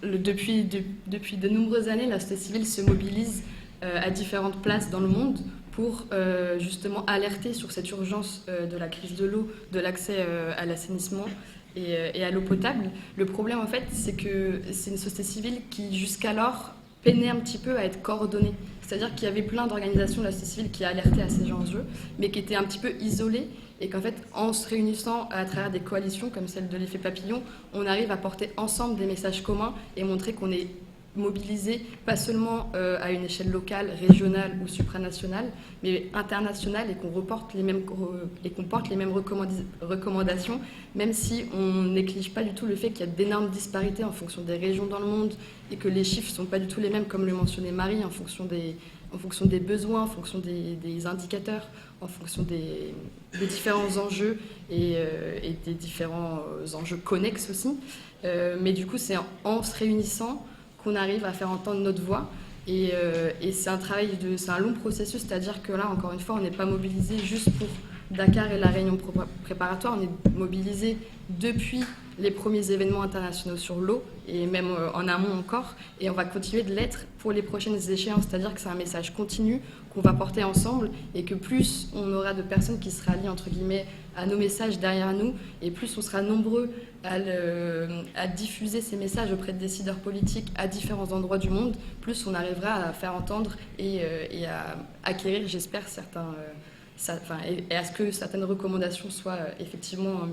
depuis de nombreuses années, la société civile se mobilise à différentes places dans le monde pour justement alerter sur cette urgence de la crise de l'eau, de l'accès à l'assainissement et à l'eau potable. Le problème, en fait, c'est que c'est une société civile qui, jusqu'alors, peinait un petit peu à être coordonnée. C'est-à-dire qu'il y avait plein d'organisations de la société civile qui alertaient à ces enjeux, mais qui étaient un petit peu isolées, et qu'en fait, en se réunissant à travers des coalitions comme celle de l'effet papillon, on arrive à porter ensemble des messages communs et montrer qu'on est mobilisé pas seulement à une échelle locale, régionale ou supranationale, mais internationale, et qu'on porte les mêmes recommandations, même si on néglige pas du tout le fait qu'il y a d'énormes disparités en fonction des régions dans le monde et que les chiffres sont pas du tout les mêmes, comme le mentionnait Marie, en fonction des besoins, en fonction des indicateurs, en fonction des différents enjeux et des différents enjeux connexes aussi. Mais du coup, c'est en se réunissant qu'on arrive à faire entendre notre voix. Et c'est un long processus, c'est-à-dire que là, encore une fois, on n'est pas mobilisé juste pour Dakar et la réunion préparatoire, on est mobilisé depuis les premiers événements internationaux sur l'eau, et même en amont encore, et on va continuer de l'être pour les prochaines échéances, c'est-à-dire que c'est un message continu qu'on va porter ensemble, et que plus on aura de personnes qui se rallient, entre guillemets, à nos messages derrière nous, et plus on sera nombreux à diffuser ces messages auprès de décideurs politiques à différents endroits du monde, plus on arrivera à faire entendre et à acquérir, j'espère, et à ce que certaines recommandations soient effectivement mises